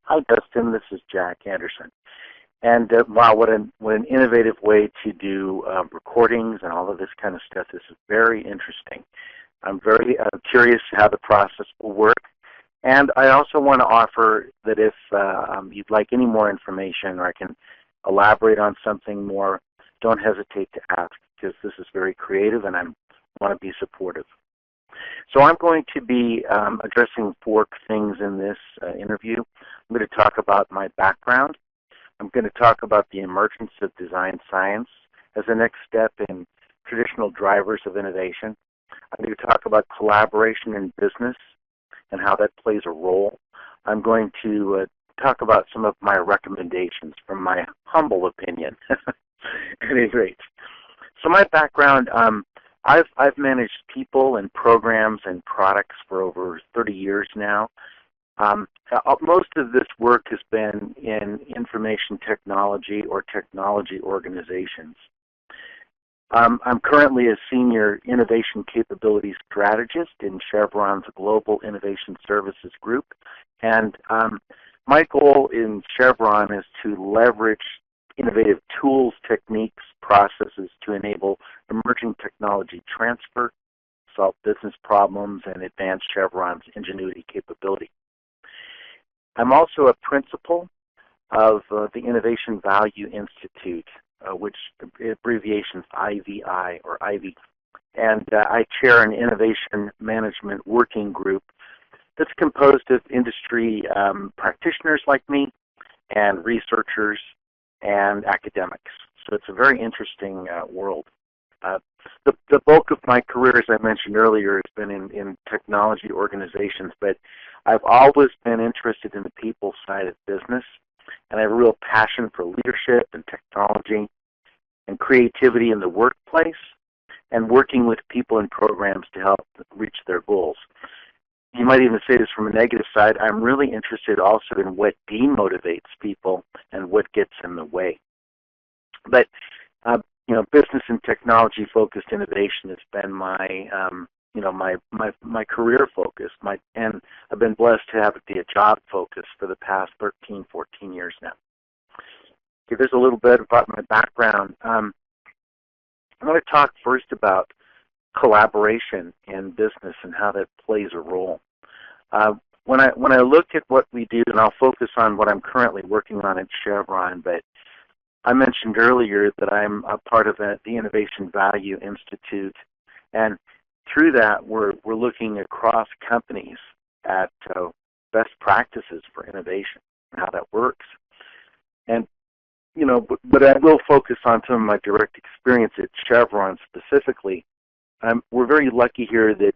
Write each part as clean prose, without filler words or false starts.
Hi, Dustin. This is Jack Anderson. And wow, what an innovative way to do recordings and all of this kind of stuff. This is very interesting. I'm very curious how the process will work. And I also want to offer that if you'd like any more information or I can elaborate on something more, don't hesitate to ask because this is very creative and I want to be supportive. So I'm going to be addressing four things in this interview. I'm going to talk about my background. I'm going to talk about the emergence of design science as the next step in traditional drivers of innovation. I'm going to talk about collaboration in business and how that plays a role. I'm going to talk about some of my recommendations from my humble opinion. At any rate, so my background, I've managed people and programs and products for over 30 years now. Most of this work has been in information technology or technology organizations. I'm currently a senior innovation capabilities strategist in Chevron's Global Innovation Services Group, and my goal in Chevron is to leverage innovative tools, techniques, processes to enable emerging technology transfer, solve business problems, and advance Chevron's ingenuity capability. I'm also a principal of the Innovation Value Institute, which abbreviations IVI or Ivy, and I chair an innovation management working group that's composed of industry practitioners like me and researchers and academics. So it's a very interesting world. The bulk of my career, as I mentioned earlier, has been in technology organizations, but I've always been interested in the people side of business, and I have a real passion for leadership and technology and creativity in the workplace and working with people and programs to help reach their goals. You might even say this from a negative side. I'm really interested also in what demotivates people and what gets in the way. But business and technology-focused innovation has been my my career focus. And I've been blessed to have it be a job focus for the past 13, 14 years now. Okay, there's a little bit about my background. I'm going to talk first about collaboration in business and how that plays a role. When I look at what we do, and I'll focus on what I'm currently working on at Chevron, but I mentioned earlier that I'm a part of the Innovation Value Institute, and through that we're looking across companies at best practices for innovation and how that works. And but I will focus on some of my direct experience at Chevron specifically. We're very lucky here that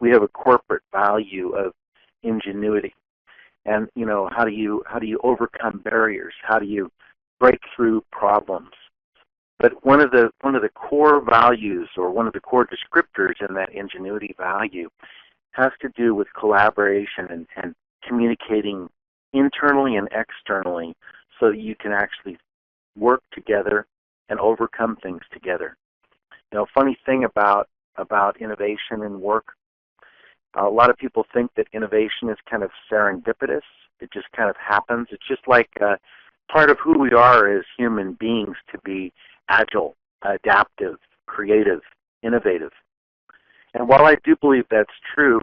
we have a corporate value of ingenuity, and how do you overcome barriers? How do you break through problems? But one of the core values, or one of the core descriptors in that ingenuity value, has to do with collaboration and communicating internally and externally, so that you can actually work together and overcome things together. Funny thing about innovation and work, a lot of people think that innovation is kind of serendipitous. It just kind of happens. It's just like part of who we are as human beings to be agile, adaptive, creative, innovative. And while I do believe that's true,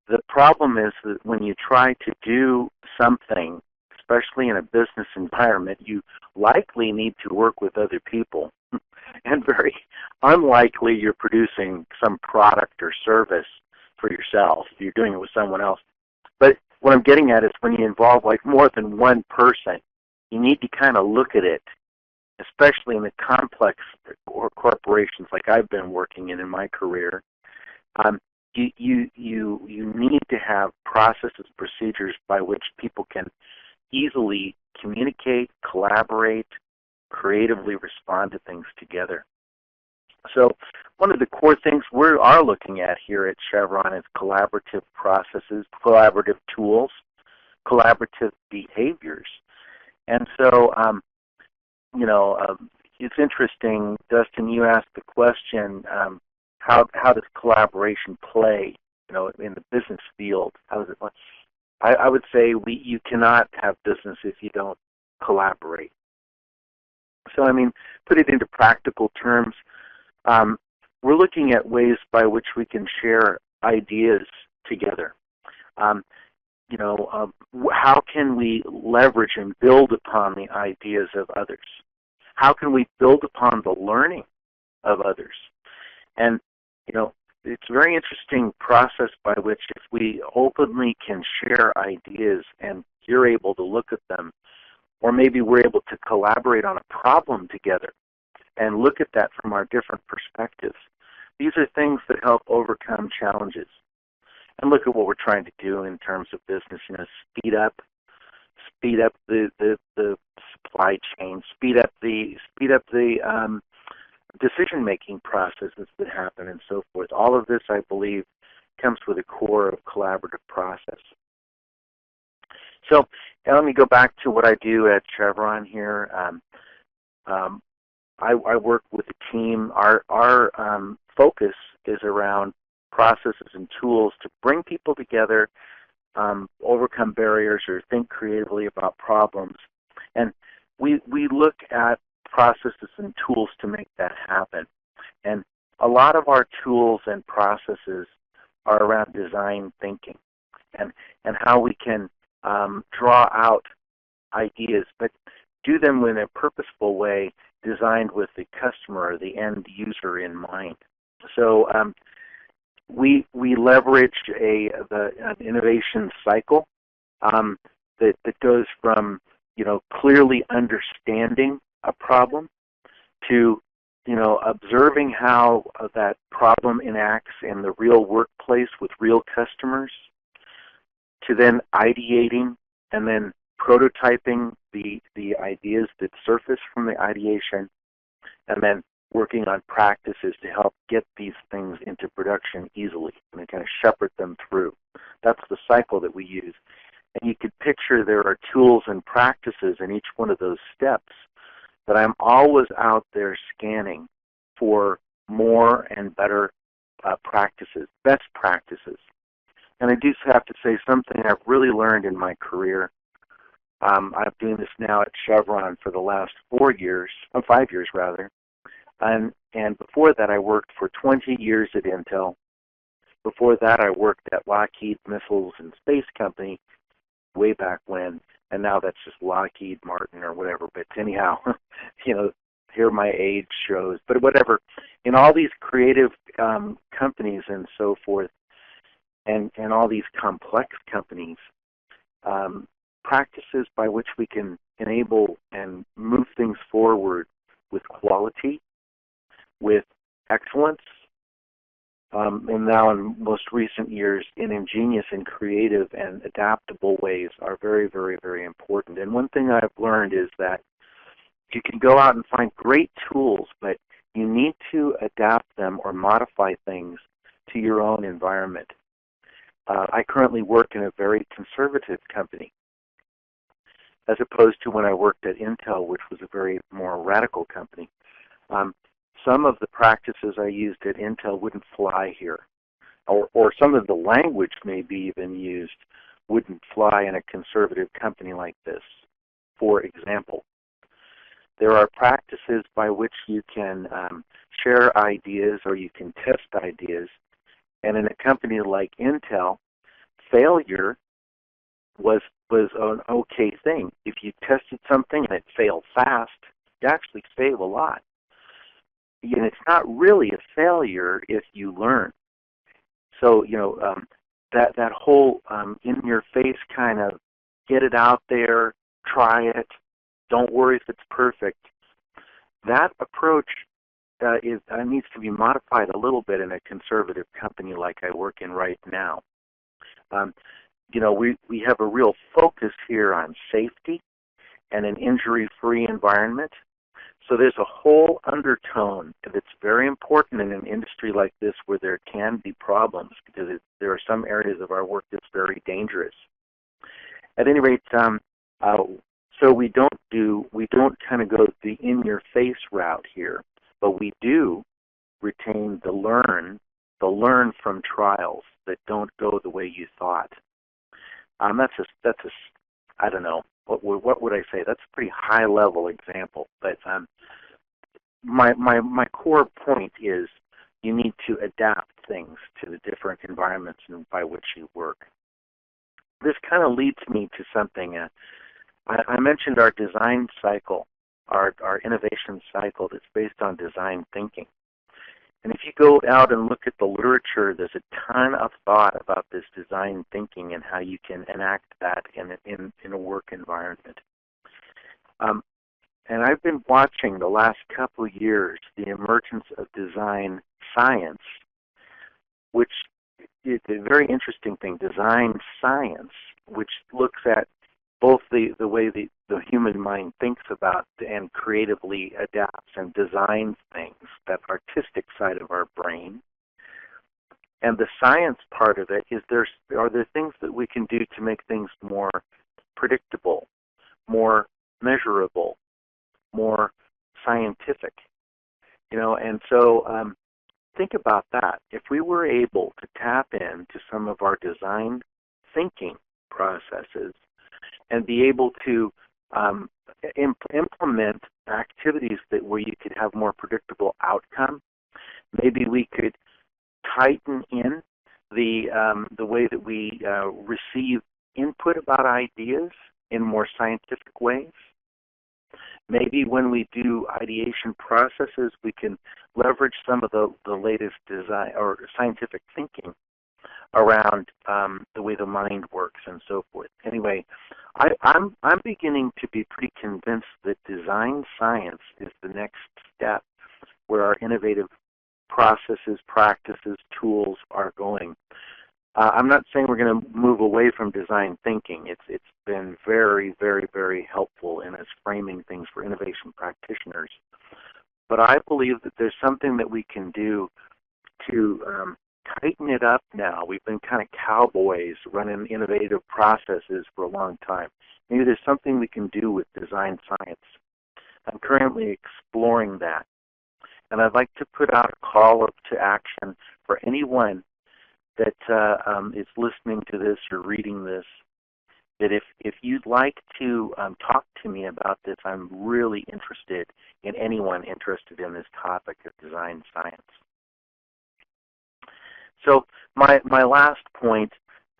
the problem is that when you try to do something, especially in a business environment, you likely need to work with other people. And very unlikely you're producing some product or service for yourself. You're doing it with someone else. But what I'm getting at is when you involve more than one person, you need to kind of look at it, especially in the complex corporations like I've been working in my career. You need to have processes, procedures by which people can easily communicate, collaborate, creatively respond to things together. So one of the core things we are looking at here at Chevron is collaborative processes, collaborative tools, collaborative behaviors. And so, it's interesting, Dustin, you asked the question, how does collaboration play, in the business field? How does it play? I would say you cannot have business if you don't collaborate. So, I mean, put it into practical terms, we're looking at ways by which we can share ideas together. How can we leverage and build upon the ideas of others? How can we build upon the learning of others? And, it's a very interesting process by which if we openly can share ideas and you're able to look at them, or maybe we're able to collaborate on a problem together and look at that from our different perspectives. These are things that help overcome challenges. And look at what we're trying to do in terms of business, speed up the supply chain, speed up the decision-making processes that happen and so forth. All of this, I believe, comes with a core of collaborative process. So let me go back to what I do at Chevron here. I work with a team. Our focus is around processes and tools to bring people together, overcome barriers, or think creatively about problems. And we look at processes and tools to make that happen. And a lot of our tools and processes are around design thinking and how we can draw out ideas, but do them in a purposeful way, designed with the customer or the end user in mind. So we leverage an innovation cycle that goes from clearly understanding a problem to observing how that problem enacts in the real workplace with real customers, to then ideating and then prototyping the ideas that surface from the ideation, and then working on practices to help get these things into production easily and kind of shepherd them through. That's the cycle that we use. And you could picture there are tools and practices in each one of those steps that I'm always out there scanning for more and better practices, best practices. And I do have to say something I've really learned in my career. I'm doing this now at Chevron for the last 5 years rather. And before that, I worked for 20 years at Intel. Before that, I worked at Lockheed Missiles and Space Company way back when, and now that's just Lockheed Martin or whatever. But anyhow, here my age shows. But whatever, in all these creative companies and so forth, and all these complex companies, practices by which we can enable and move things forward with quality, with excellence, and now in most recent years in ingenious and creative and adaptable ways are very, very, very important. And one thing I've learned is that you can go out and find great tools, but you need to adapt them or modify things to your own environment. I currently work in a very conservative company, as opposed to when I worked at Intel, which was a very more radical company. Some of the practices I used at Intel wouldn't fly here, or some of the language maybe even used wouldn't fly in a conservative company like this. For example, there are practices by which you can share ideas or you can test ideas, and in a company like Intel, failure was an okay thing. If you tested something and it failed fast, you actually save a lot. And it's not really a failure if you learn. So, that whole in-your-face kind of get it out there, try it, don't worry if it's perfect, that approach needs to be modified a little bit in a conservative company like I work in right now. We have a real focus here on safety and an injury-free environment. So there's a whole undertone that's very important in an industry like this where there can be problems, because there are some areas of our work that's very dangerous. At any rate, so we don't kind of go the in-your-face route here, but we do retain the learn from trials that don't go the way you thought. That's a I don't know what would I say. That's a pretty high level example, but my core point is you need to adapt things to the different environments by which you work. This kind of leads me to something. I mentioned our design cycle, our innovation cycle that's based on design thinking. And if you go out and look at the literature, there's a ton of thought about this design thinking and how you can enact that in a work environment. And I've been watching the last couple of years the emergence of design science, which is a very interesting thing, design science, which looks at both the way the human mind thinks about and creatively adapts and designs things, that artistic side of our brain. And the science part of it is are there things that we can do to make things more predictable, more measurable, more scientific, and so think about that. If we were able to tap into some of our design thinking processes and be able to implement activities where you could have more predictable outcome, maybe we could tighten in the way that we receive input about ideas in more scientific ways. Maybe when we do ideation processes, we can leverage some of the latest design or scientific thinking around the way the mind works and so forth. Anyway, I'm beginning to be pretty convinced that design science is the next step where our innovative processes, practices, tools are going. I'm not saying we're going to move away from design thinking. It's been very, very, very helpful in us framing things for innovation practitioners. But I believe that there's something that we can do to tighten it up now. We've been kind of cowboys running innovative processes for a long time. Maybe there's something we can do with design science. I'm currently exploring that. And I'd like to put out a call to action for anyone that is listening to this or reading this, that if you'd like to talk to me about this, I'm really interested in anyone interested in this topic of design science. So my last point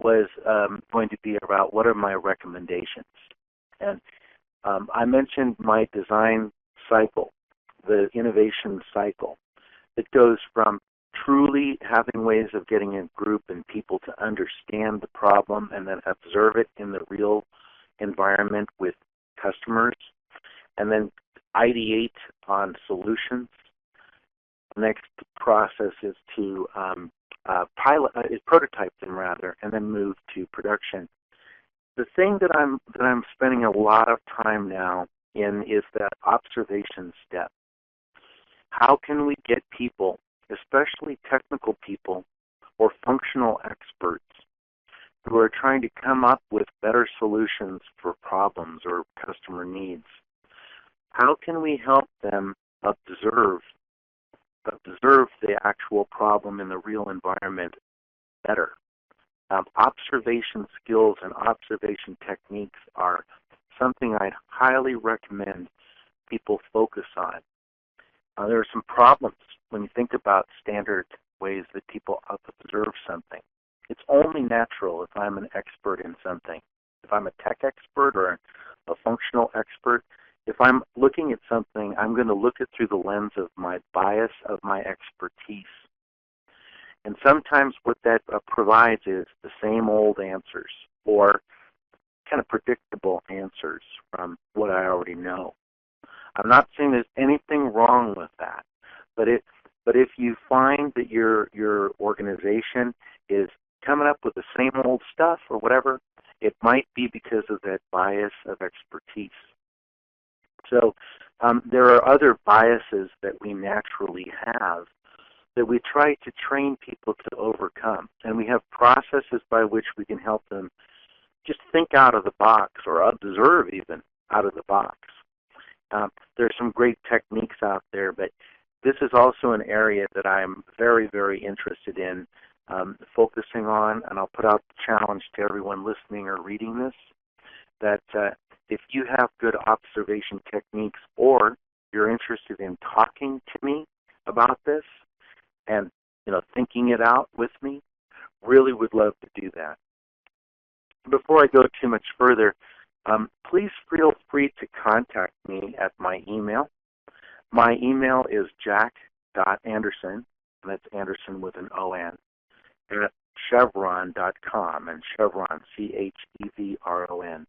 was going to be about what are my recommendations. And I mentioned my design cycle, the innovation cycle. It goes from truly having ways of getting a group and people to understand the problem and then observe it in the real environment with customers, and then ideate on solutions. The next process is to prototype them rather, and then move to production. The thing that I'm spending a lot of time now in is that observation step. How can we get people, especially technical people or functional experts, who are trying to come up with better solutions for problems or customer needs? How can we help them observe the actual problem in the real environment better? Observation skills and observation techniques are something I'd highly recommend people focus on. There are some problems when you think about standard ways that people observe something. It's only natural if I'm an expert in something. If I'm a tech expert or a functional expert, if I'm looking at something, I'm going to look at it through the lens of my bias, of my expertise. And sometimes what that provides is the same old answers or kind of predictable answers from what I already know. I'm not saying there's anything wrong with that, but if you find that your organization is coming up with the same old stuff or whatever, it might be because of that bias of expertise. So there are other biases that we naturally have that we try to train people to overcome, and we have processes by which we can help them just think out of the box or observe even out of the box. There's some great techniques out there, but this is also an area that I'm very, very interested in focusing on, and I'll put out the challenge to everyone listening or reading this, that if you have good observation techniques or you're interested in talking to me about this and thinking it out with me, really would love to do that. Before I go too much further, please feel free to contact me at my email. My email is jack.anderson, and that's Anderson with an O-N, at chevron.com, and Chevron, Chevron.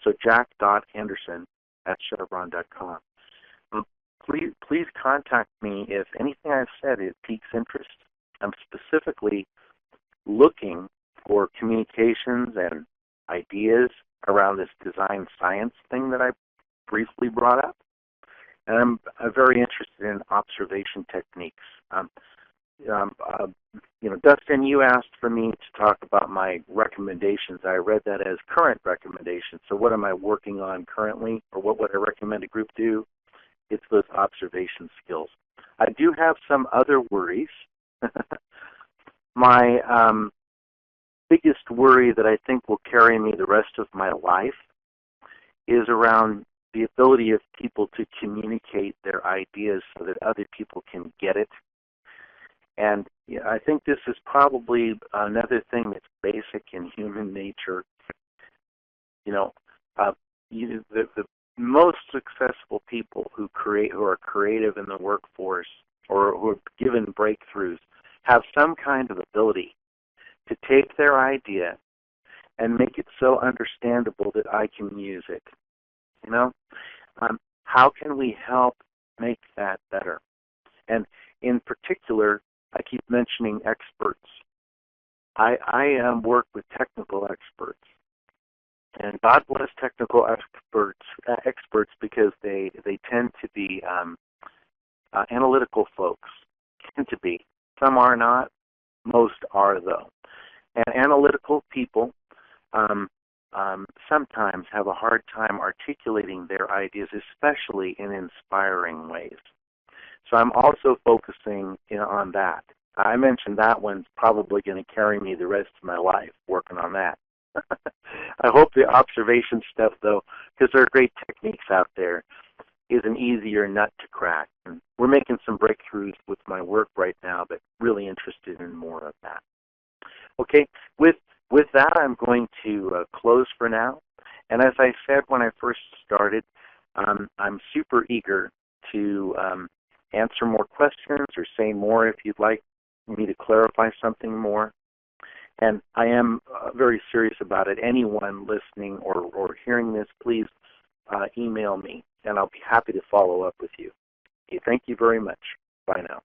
So jack.anderson at chevron.com. Please contact me if anything I've said piques interest. I'm specifically looking for communications and ideas around this design science thing that I briefly brought up. And I'm very interested in observation techniques. Dustin, you asked for me to talk about my recommendations. I read that as current recommendations. So what am I working on currently, or what would I recommend a group do? It's those observation skills. I do have some other worries. My biggest worry that I think will carry me the rest of my life is around the ability of people to communicate their ideas so that other people can get it. And I think this is probably another thing that's basic in human nature. The most successful people who are creative in the workforce or who are given breakthroughs have some kind of ability to take their idea and make it so understandable that I can use it. How can we help make that better? And in particular, I keep mentioning experts. I work with technical experts, and God bless technical experts because they tend to be analytical folks. Tend to be. Some are not. Most are, though. And analytical people sometimes have a hard time articulating their ideas, especially in inspiring ways. So I'm also focusing on that. I mentioned that one's probably going to carry me the rest of my life, working on that. I hope the observation stuff, though, because there are great techniques out there, is an easier nut to crack. And we're making some breakthroughs with my work right now, but really interested in more of that. Okay, with that, I'm going to close for now. And as I said when I first started, I'm super eager to answer more questions or say more if you'd like me to clarify something more. And I am very serious about it. Anyone listening or hearing this, please email me, and I'll be happy to follow up with you. Okay, thank you very much. Bye now.